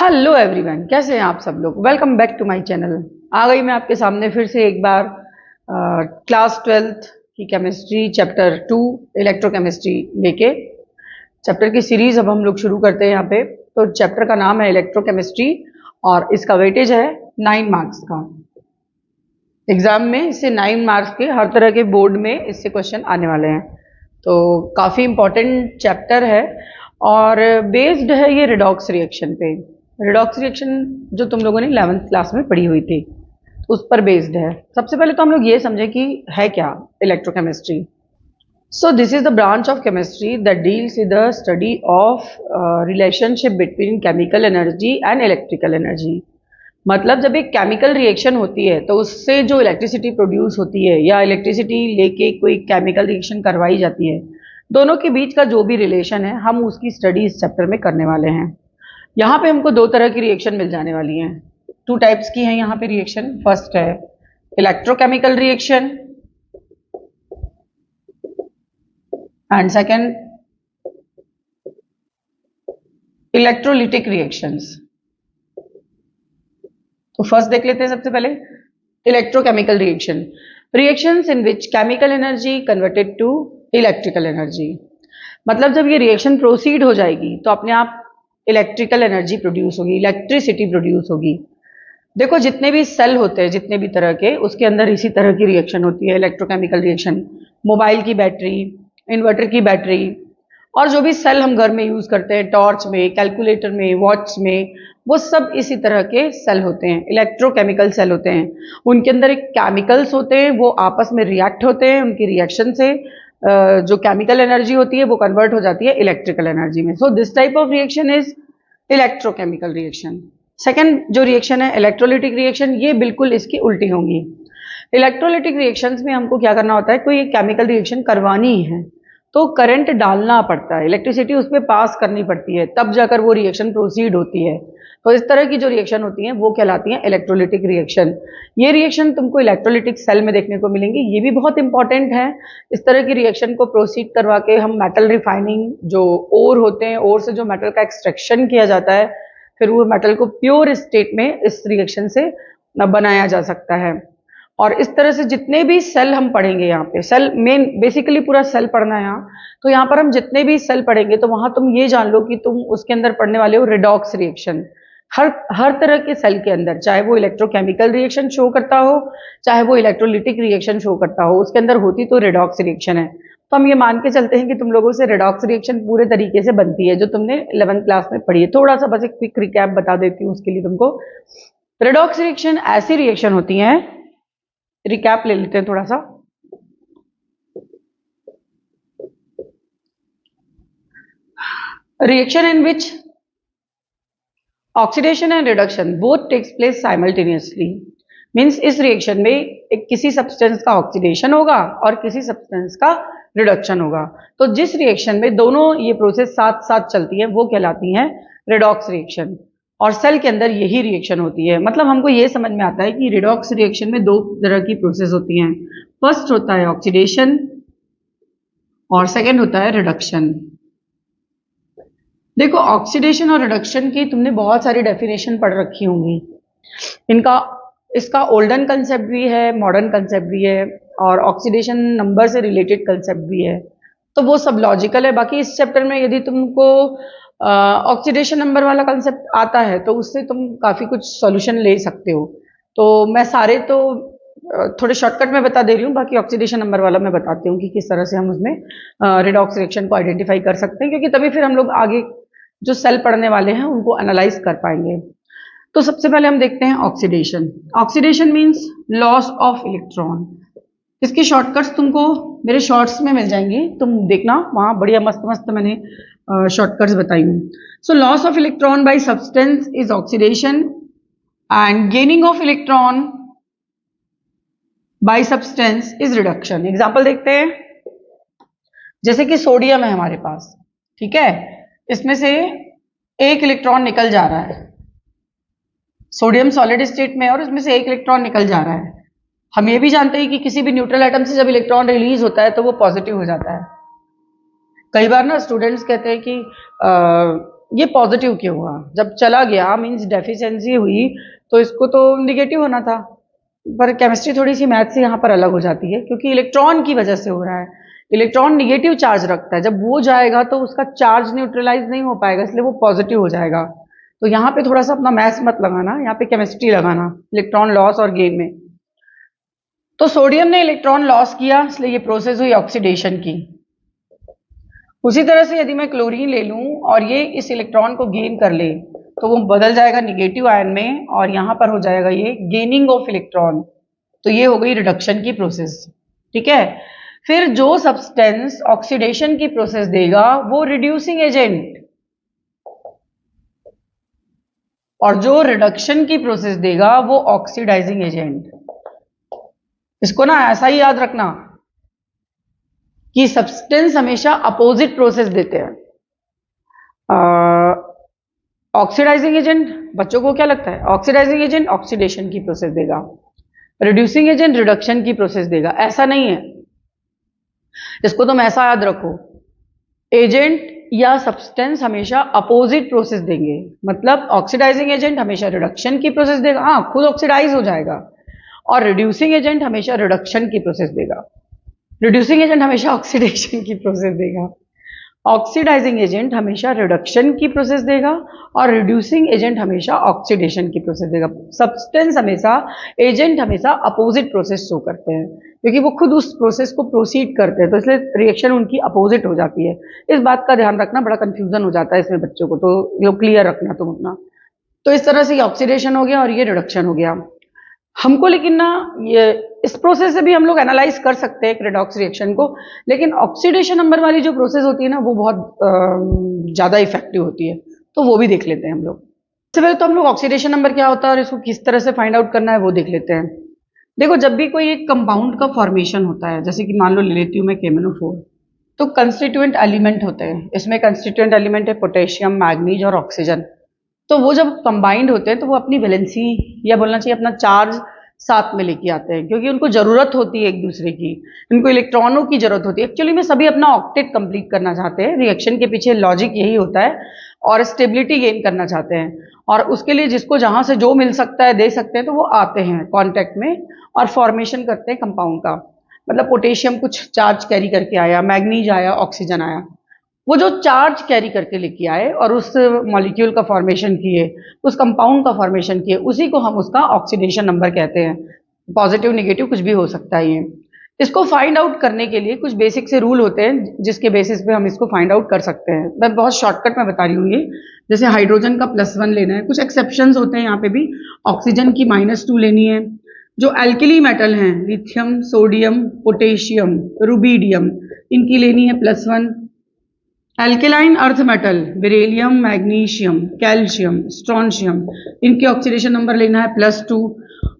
Hello everyone, कैसे हैं आप सब लोग। Welcome back to my channel. आ गई मैं आपके सामने फिर से एक बार क्लास 12th की केमिस्ट्री चैप्टर 2 इलेक्ट्रोकेमिस्ट्री लेके। चैप्टर की सीरीज अब हम लोग शुरू करते हैं यहाँ पे। तो चैप्टर का नाम है इलेक्ट्रोकेमिस्ट्री और इसका वेटेज है 9 मार्क्स का। एग्जाम में इससे 9 मार्क्स के हर तरह के बोर्ड में इससे क्वेश्चन आने वाले हैं। तो काफ़ी इंपॉर्टेंट चैप्टर है और बेस्ड है ये रिडॉक्स रिएक्शन पे। रिडॉक्स रिएक्शन जो तुम लोगों ने 11th क्लास में पढ़ी हुई थी उस पर बेस्ड है। सबसे पहले तो हम लोग ये समझे कि है क्या electrochemistry. So this is the branch of chemistry that deals with the study of relationship between chemical energy and electrical energy. मतलब जब एक केमिकल रिएक्शन होती है तो उससे जो इलेक्ट्रिसिटी प्रोड्यूस होती है या इलेक्ट्रिसिटी लेके कोई केमिकल रिएक्शन करवाई जाती है, दोनों के बीच का जो भी रिलेशन है हम उसकी स्टडी इस चैप्टर में करने वाले हैं। यहाँ पे हमको दो तरह की रिएक्शन मिल जाने वाली हैं। 2 टाइप्स की हैं यहाँ पे रिएक्शन। फर्स्ट है electrochemical reaction and second electrolytic reactions. तो फर्स्ट देख लेते हैं सबसे पहले electrochemical reaction. Reactions in which chemical energy converted to electrical energy. मतलब जब ये रिएक्शन प्रोसीड हो जाएगी तो अपने आप इलेक्ट्रिकल एनर्जी प्रोड्यूस होगी, इलेक्ट्रिसिटी प्रोड्यूस होगी। देखो जितने भी सेल होते हैं जितने भी तरह के, उसके अंदर इसी तरह की रिएक्शन होती है इलेक्ट्रोकेमिकल रिएक्शन। मोबाइल की बैटरी, इन्वर्टर की बैटरी और जो भी सेल हम घर में यूज करते हैं, टॉर्च में, कैलकुलेटर में, वॉच में, वो सब इसी तरह के सेल होते हैं, इलेक्ट्रोकेमिकल सेल होते हैं। उनके अंदर एक केमिकल्स होते हैं, वो आपस में रिएक्ट होते हैं, उनकी रिएक्शन से जो केमिकल एनर्जी होती है वो कन्वर्ट हो जाती है इलेक्ट्रिकल एनर्जी में। So this type of reaction is electrochemical reaction. Second जो रिएक्शन है इलेक्ट्रोलिटिक रिएक्शन, ये बिल्कुल इसकी उल्टी होंगी। इलेक्ट्रोलिटिक रिएक्शंस में हमको क्या करना होता है, कोई केमिकल रिएक्शन करवानी है तो करंट डालना पड़ता है, इलेक्ट्रिसिटी उस पर पास करनी पड़ती है, तब जाकर वो रिएक्शन प्रोसीड होती है। तो इस तरह की जो रिएक्शन होती हैं वो कहलाती हैं इलेक्ट्रोलिटिक रिएक्शन। ये रिएक्शन तुमको इलेक्ट्रोलिटिक सेल में देखने को मिलेंगी, ये भी बहुत इंपॉर्टेंट है। इस तरह की रिएक्शन को प्रोसीड करवा के हम मेटल रिफाइनिंग, जो ओर होते हैं, ओर से जो मेटल का एक्सट्रैक्शन किया जाता है, फिर वो मेटल को प्योर स्टेट में इस रिएक्शन से बनाया जा सकता है। और इस तरह से जितने भी सेल हम पढ़ेंगे यहाँ पे, सेल मेन बेसिकली पूरा सेल पढ़ना है यहाँ। तो यहाँ पर हम जितने भी सेल पढ़ेंगे तो वहां तुम ये जान लो कि तुम उसके अंदर पढ़ने वाले हो रिडॉक्स रिएक्शन। हर तरह के सेल के अंदर, चाहे वो इलेक्ट्रोकेमिकल रिएक्शन शो करता हो, चाहे वो इलेक्ट्रोलिटिक रिएक्शन शो करता हो, उसके अंदर होती तो रिडॉक्स रिएक्शन है। तो हम ये मान के चलते हैं कि तुम लोगों से रिडॉक्स रिएक्शन पूरे तरीके से बनती है जो तुमने 11th क्लास में पढ़ी है। थोड़ा सा बस एक क्विक रिकैप बता देती हूँ उसके लिए तुमको। रिडॉक्स रिएक्शन ऐसी रिएक्शन होती है, रिकैप ले लेते हैं थोड़ा सा। Reaction in which oxidation and reduction both takes place simultaneously. Means इस रिएक्शन में एक किसी सब्सटेंस का ऑक्सीडेशन होगा और किसी सब्सटेंस का रिडक्शन होगा। तो जिस रिएक्शन में दोनों ये प्रोसेस साथ साथ चलती है वो कहलाती है रिडॉक्स रिएक्शन। और सेल के अंदर यही रिएक्शन होती है। मतलब हमको ये समझ में आता है कि रिडॉक्स रिएक्शन में 2 तरह की प्रोसेस होती हैं। फर्स्ट होता है ऑक्सीडेशन और सेकेंड होता है रिडक्शन। देखो ऑक्सीडेशन और रिडक्शन की तुमने बहुत सारी डेफिनेशन पढ़ रखी होंगी। इसका ओल्डन कंसेप्ट भी है, मॉडर्न कंसेप्ट भी है और ऑक्सीडेशन नंबर से रिलेटेड कंसेप्ट भी है। तो वो सब लॉजिकल है। बाकी इस चैप्टर में यदि तुमको ऑक्सीडेशन नंबर वाला कंसेप्ट आता है तो उससे तुम काफ़ी कुछ सॉल्यूशन ले सकते हो। तो मैं सारे तो थोड़े शॉर्टकट में बता दे रही हूँ, बाकी ऑक्सीडेशन नंबर वाला मैं बताती हूँ कि किस तरह से हम उसमें रिडॉक्स रिएक्शन को आइडेंटिफाई कर सकते हैं, क्योंकि तभी फिर हम लोग आगे जो सेल पढ़ने वाले हैं उनको एनालाइज कर पाएंगे। तो सबसे पहले हम देखते हैं oxidation. Oxidation means loss of electron. इसकी शॉर्टकट्स तुमको मेरे शॉर्ट्स में मिल जाएंगी, तुम देखना वहाँ बढ़िया मस्त मस्त मैंने शॉर्टकट्स बताई हूँ। So loss of electron by substance is oxidation and gaining of electron by substance is reduction. Example देखते हैं। जैसे कि सोडियम है हमारे पास, ठीक है, इसमें से एक इलेक्ट्रॉन निकल जा रहा है। सोडियम सॉलिड स्टेट में और इसमें से एक इलेक्ट्रॉन निकल जा रहा है। हम ये भी जानते हैं कि किसी भी न्यूट्रल एटम से जब इलेक्ट्रॉन रिलीज होता है तो वो पॉजिटिव हो जाता है। कई बार ना स्टूडेंट्स कहते हैं कि ये पॉजिटिव क्यों हुआ? जब चला गया मीन्स डेफिशिएंसी हुई, तो इसको तो निगेटिव होना था। पर केमिस्ट्री थोड़ी सी मैथ से यहाँ पर अलग हो जाती है, क्योंकि इलेक्ट्रॉन की वजह से हो रहा है। इलेक्ट्रॉन निगेटिव चार्ज रखता है, जब वो जाएगा तो उसका चार्ज न्यूट्रलाइज नहीं हो पाएगा, इसलिए वो पॉजिटिव हो जाएगा। तो यहाँ पे थोड़ा सा अपना मैथ्स मत लगाना, यहाँ पे केमिस्ट्री लगाना इलेक्ट्रॉन लॉस और गेन में। तो सोडियम ने इलेक्ट्रॉन लॉस किया, इसलिए ये प्रोसेस हुई ऑक्सीडेशन की। उसी तरह से यदि मैं क्लोरीन ले लूं और ये इस इलेक्ट्रॉन को गेन कर ले, तो वो बदल जाएगा निगेटिव आयन में, और यहां पर हो जाएगा ये गेनिंग ऑफ इलेक्ट्रॉन। तो ये हो गई रिडक्शन की प्रोसेस। ठीक है, फिर जो सब्सटेंस ऑक्सीडेशन की प्रोसेस देगा वो रिड्यूसिंग एजेंट, और जो रिडक्शन की प्रोसेस देगा वो ऑक्सीडाइजिंग एजेंट। इसको ना ऐसा ही याद रखना कि सब्सटेंस हमेशा अपोजिट प्रोसेस देते हैं। ऑक्सीडाइजिंग एजेंट, बच्चों को क्या लगता है? ऑक्सीडाइजिंग एजेंट ऑक्सीडेशन की प्रोसेस देगा, रिड्यूसिंग एजेंट रिडक्शन की प्रोसेस देगा। ऐसा नहीं है, इसको तुम ऐसा याद रखो, एजेंट या सब्सटेंस हमेशा अपोजिट प्रोसेस देंगे। मतलब ऑक्सीडाइजिंग एजेंट हमेशा रिडक्शन की प्रोसेस देगा, हाँ खुद ऑक्सीडाइज हो जाएगा, और रिड्यूसिंग एजेंट हमेशा रिडक्शन की प्रोसेस देगा। रिड्यूसिंग एजेंट हमेशा ऑक्सीडेशन की प्रोसेस देगा, ऑक्सीडाइजिंग एजेंट हमेशा रिडक्शन की प्रोसेस देगा, और रिड्यूसिंग एजेंट हमेशा ऑक्सीडेशन की प्रोसेस देगा। सब्सटेंस हमेशा, एजेंट हमेशा अपोजिट प्रोसेस शो करते हैं, क्योंकि वो खुद उस प्रोसेस को प्रोसीड करते हैं, तो इसलिए रिएक्शन उनकी अपोजिट हो जाती है। इस बात का ध्यान रखना, बड़ा कंफ्यूजन हो जाता है इसमें बच्चों को, तो ये क्लियर रखना तुम अपना। तो इस तरह से ये ऑक्सीडेशन हो गया और ये रिडक्शन हो गया हमको। लेकिन ना ये इस प्रोसेस से भी हम लोग एनालाइज कर सकते हैं रेडॉक्स रिएक्शन को, लेकिन ऑक्सीडेशन नंबर वाली जो प्रोसेस होती है ना वो बहुत ज़्यादा इफेक्टिव होती है, तो वो भी देख लेते हैं हम लोग। सबसे पहले तो हम लोग ऑक्सीडेशन नंबर क्या होता है और इसको किस तरह से फाइंड आउट करना है वो देख लेते हैं। देखो, जब भी कोई एक कंपाउंड का फॉर्मेशन होता है, जैसे कि मान लो ले लेती हूँ मैं KMnO4, तो कंस्टिट्यूएंट एलिमेंट होते हैं। इसमें कंस्टिट्यूएंट एलिमेंट है पोटेशियम, मैग्नीज और ऑक्सीजन। तो वो जब कंबाइंड होते हैं तो वो अपनी वैलेंसी, या बोलना चाहिए अपना चार्ज साथ में लेके आते हैं, क्योंकि उनको जरूरत होती है एक दूसरे की, इनको इलेक्ट्रॉनों की जरूरत होती है। एक्चुअली में सभी अपना ऑक्टेट कंप्लीट करना चाहते हैं, रिएक्शन के पीछे लॉजिक यही होता है, और स्टेबिलिटी गेन करना चाहते हैं, और उसके लिए जिसको जहां से जो मिल सकता है दे सकते हैं, तो वो आते हैं कांटेक्ट में और फॉर्मेशन करते हैं कंपाउंड का। मतलब पोटेशियम कुछ चार्ज कैरी करके आया, मैग्नीज आया, ऑक्सीजन आया, वो जो चार्ज कैरी करके लेके आए और उस मॉलिक्यूल का फॉर्मेशन किए, उस कंपाउंड का फॉर्मेशन किए, उसी को हम उसका ऑक्सीडेशन नंबर कहते हैं। पॉजिटिव नेगेटिव कुछ भी हो सकता है ये। इसको फाइंड आउट करने के लिए कुछ बेसिक से रूल होते हैं, जिसके बेसिस पे हम इसको फाइंड आउट कर सकते हैं। मैं बहुत शॉर्टकट में बता रही हूँ ये। जैसे हाइड्रोजन का +1 लेना है, कुछ एक्सेप्शंस होते हैं यहाँ पे भी। ऑक्सीजन की -2 लेनी है। जो एल्किली मेटल हैं, लिथियम, सोडियम, पोटेशियम, रुबीडियम, इनकी लेनी है +1। Alkaline earth metal, beryllium, magnesium, calcium, strontium, इनके ऑक्सीडेशन नंबर लेना है +2।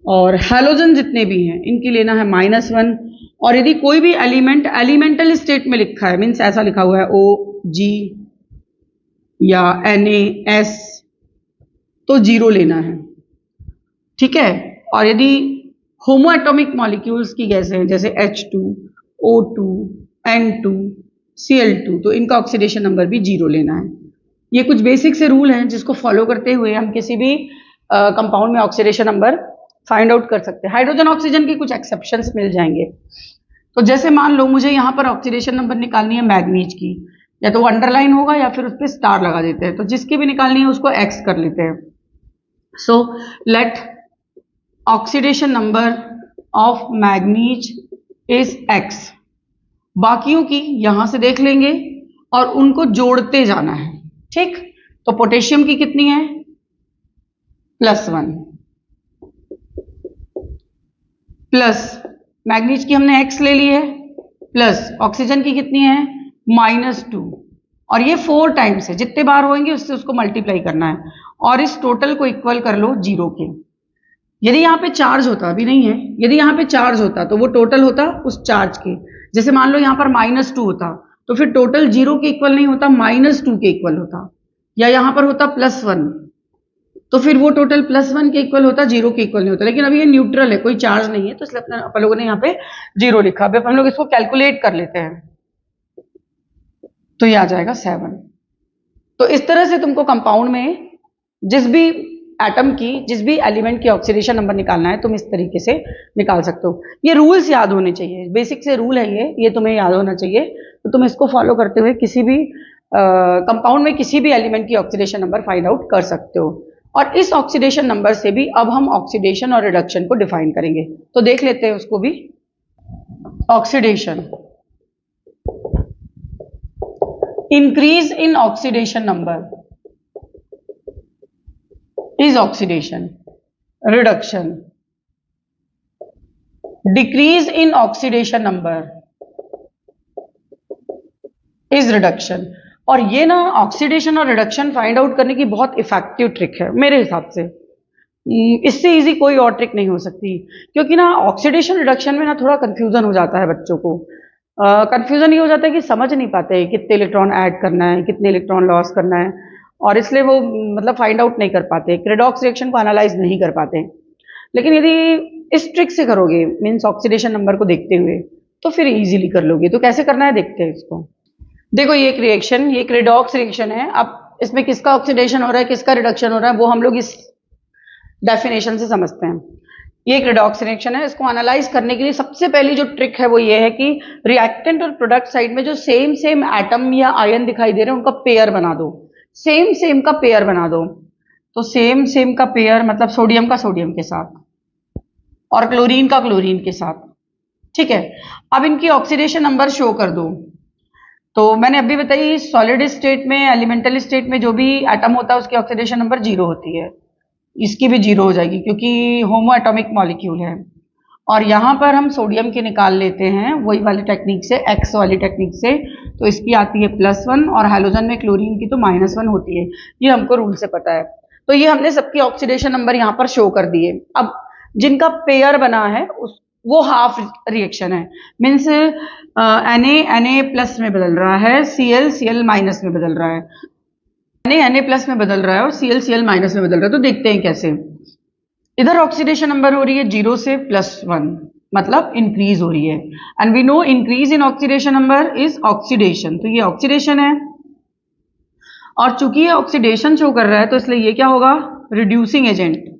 और हैलोजन जितने भी हैं इनकी लेना है -1। और यदि कोई भी एलिमेंट एलिमेंटल स्टेट में लिखा है, मीन्स ऐसा लिखा हुआ है OG या NaS, तो 0 लेना है। ठीक है। और यदि होमो एटॉमिक मॉलिक्यूल्स की गैसें हैं, जैसे H2, O2, N2, Cl2, तो इनका ऑक्सीडेशन नंबर भी 0 लेना है। ये कुछ बेसिक से रूल हैं जिसको फॉलो करते हुए हम किसी भी कंपाउंड में ऑक्सीडेशन नंबर फाइंड आउट कर सकते हैं। हाइड्रोजन ऑक्सीजन की कुछ एक्सेप्शंस मिल जाएंगे। तो जैसे मान लो मुझे यहाँ पर ऑक्सीडेशन नंबर निकालनी है मैग्नीज की, या तो अंडरलाइन होगा या फिर उस पर स्टार लगा देते हैं, तो जिसकी भी निकालनी है उसको X कर लेते हैं। So let oxidation number of manganese is X। बाकियों की यहां से देख लेंगे और उनको जोड़ते जाना है। ठीक, तो पोटेशियम की कितनी है? +1, प्लस मैग्नीज की हमने X ले ली है, प्लस ऑक्सीजन की कितनी है? -2। और ये 4 टाइम्स है, जितने बार होंगे उससे उसको मल्टीप्लाई करना है, और इस टोटल को इक्वल कर लो 0 के। यदि यहाँ पे चार्ज होता, अभी नहीं है, यदि यहाँ पे चार्ज होता तो वो टोटल होता उस चार्ज के। जैसे मान लो यहाँ पर -2 होता, तो फिर टोटल 0 के इक्वल नहीं होता, -2 के इक्वल होता। या यहाँ पर होता +1, तो फिर वो टोटल +1 के इक्वल होता, 0 के इक्वल नहीं होता। लेकिन अभी ये न्यूट्रल है, कोई चार्ज नहीं है, तो इसलिए अपन लोगों ने यहाँ पे 0 लिखा। अब हम लोग इसको कैलकुलेट कर लेते हैं, तो ये आ जाएगा 7। तो इस तरह से तुमको कंपाउंड में जिस भी एटम की, जिस भी एलिमेंट की ऑक्सीडेशन नंबर निकालना है तुम इस तरीके से निकाल सकते हो। ये रूल्स याद होने चाहिए, बेसिक से रूल है ये तुम्हें याद होना चाहिए। तो तुम इसको फॉलो करते हुए किसी भी कंपाउंड में किसी भी एलिमेंट की ऑक्सीडेशन नंबर फाइंड आउट कर सकते हो। और इस ऑक्सीडेशन नंबर से भी अब हम ऑक्सीडेशन और रिडक्शन को डिफाइन करेंगे, तो देख लेते हैं उसको भी। Oxidation, increase in oxidation number is oxidation. Reduction, decrease in oxidation number is reduction. और ये ना ऑक्सीडेशन और रिडक्शन फाइंड आउट करने की बहुत इफेक्टिव ट्रिक है मेरे हिसाब से। इससे इजी कोई और ट्रिक नहीं हो सकती, क्योंकि ना ऑक्सीडेशन रिडक्शन में ना थोड़ा कंफ्यूजन हो जाता है बच्चों को। कंफ्यूजन ये हो जाता है कि समझ नहीं पाते कितने इलेक्ट्रॉन ऐड करना है, कितने इलेक्ट्रॉन लॉस करना है, और इसलिए वो मतलब फाइंड आउट नहीं कर पाते, रेडॉक्स रिएक्शन को एनालाइज नहीं कर पाते। लेकिन यदि इस ट्रिक से करोगे, मीन्स ऑक्सीडेशन नंबर को देखते हुए, तो फिर इजीली कर लोगे। तो कैसे करना है देखते हैं इसको। देखो ये एक रिएक्शन, ये एक रेडॉक्स रिएक्शन है। अब इसमें किसका ऑक्सीडेशन हो रहा है, किसका रिडक्शन हो रहा है, वो हम लोग इस डेफिनेशन से समझते हैं। ये एक रेडॉक्स रिएक्शन है। इसको एनालाइज करने के लिए सबसे पहली जो ट्रिक है वो ये है कि रिएक्टेंट और प्रोडक्ट साइड में जो सेम एटम या आयन दिखाई दे रहे हैं उनका पेयर बना दो, सेम का पेयर बना दो। तो सेम का पेयर मतलब सोडियम का सोडियम के साथ और क्लोरीन का क्लोरीन के साथ, ठीक है। अब इनकी ऑक्सीडेशन नंबर शो कर दो। तो मैंने अभी बताई सॉलिड स्टेट में, एलिमेंटल स्टेट में जो भी एटम होता है उसकी ऑक्सीडेशन नंबर 0 होती है। इसकी भी 0 हो जाएगी क्योंकि होमो एटॉमिक मॉलिक्यूल है। और यहाँ पर हम सोडियम की निकाल लेते हैं वही वाली टेक्निक से, एक्स वाली टेक्निक से। तो इसकी आती है +1 और हाइड्रोजन में क्लोरीन की तो -1 होती है। ये हमको रूल से पता है। तो ये हमने सबकी ऑक्सीडेशन नंबर यहाँ पर शो कर दिए। अब जिनका पेयर बना है वो हाफ रिएक्शन है, मीन्स Na+ में बदल रहा है, Cl माइनस में बदल रहा है, Na+ में बदल रहा है और Cl माइनस में बदल रहा है। तो देखते हैं कैसे। इधर ऑक्सीडेशन नंबर हो रही है 0 से +1, मतलब इंक्रीज हो रही है। And we know increase in oxidation number is oxidation, तो ये ऑक्सीडेशन है। और चूंकि ये ऑक्सीडेशन शो कर रहा है तो इसलिए ये क्या होगा, रिड्यूसिंग एजेंट।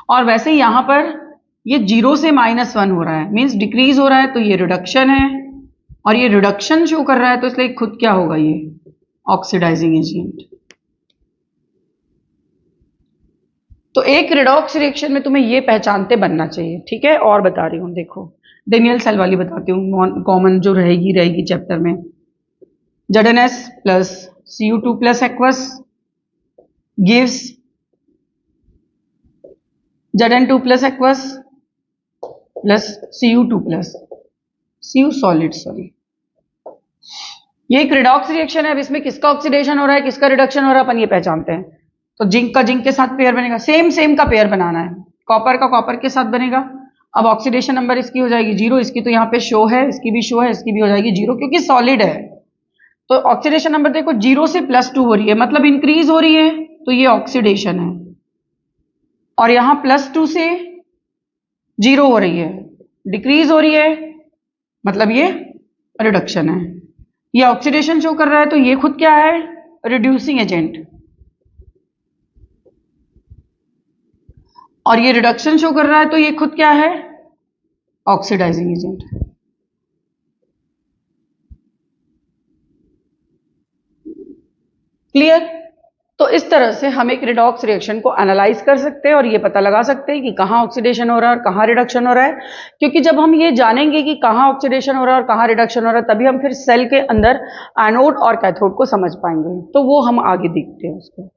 और वैसे ही यहां पर ये 0 से -1 हो रहा है, मीन्स डिक्रीज हो रहा है, तो ये रिडक्शन है। और ये रिडक्शन शो कर रहा है तो इसलिए खुद क्या होगा, ये ऑक्सीडाइजिंग एजेंट। तो एक रिडॉक्स रिएक्शन में तुम्हें ये पहचानते बनना चाहिए, ठीक है। और बता रही हूं, देखो डेनियल सेल वाली बताती हूँ, कॉमन जो रहेगी चैप्टर में। ZnS plus Cu2 plus aqueous gives Zn2 plus aqueous plus Cu2 plus Cu solid, sorry. ये एक रिडॉक्स रिएक्शन है। अब इसमें किसका ऑक्सीडेशन हो रहा है, किसका रिडक्शन हो रहा है, अपन ये पहचानते हैं। तो जिंक का जिंक के साथ पेयर बनेगा, सेम का पेयर बनाना है। कॉपर का कॉपर के साथ बनेगा। अब ऑक्सीडेशन नंबर इसकी हो जाएगी 0, इसकी तो यहाँ पे शो है, इसकी भी शो है, इसकी भी हो जाएगी 0 क्योंकि सॉलिड है। तो ऑक्सीडेशन नंबर देखो 0 से +2 हो रही है, मतलब इंक्रीज हो रही है, तो ये ऑक्सीडेशन है। और यहां +2 से 0 हो रही है, डिक्रीज हो रही है, मतलब ये रिडक्शन है। ये ऑक्सीडेशन शो कर रहा है तो ये खुद क्या है, रिड्यूसिंग एजेंट। और ये रिडक्शन शो कर रहा है तो ये खुद क्या है, ऑक्सीडाइजिंग एजेंट। क्लियर। तो इस तरह से हम एक रिडॉक्स रिएक्शन को एनालाइज कर सकते हैं और ये पता लगा सकते हैं कि कहाँ ऑक्सीडेशन हो रहा है और कहाँ रिडक्शन हो रहा है। क्योंकि जब हम ये जानेंगे कि कहाँ ऑक्सीडेशन हो रहा है और कहाँ रिडक्शन हो रहा है, तभी हम फिर सेल के अंदर एनोड और कैथोड को समझ पाएंगे। तो वो हम आगे देखते हैं उसको।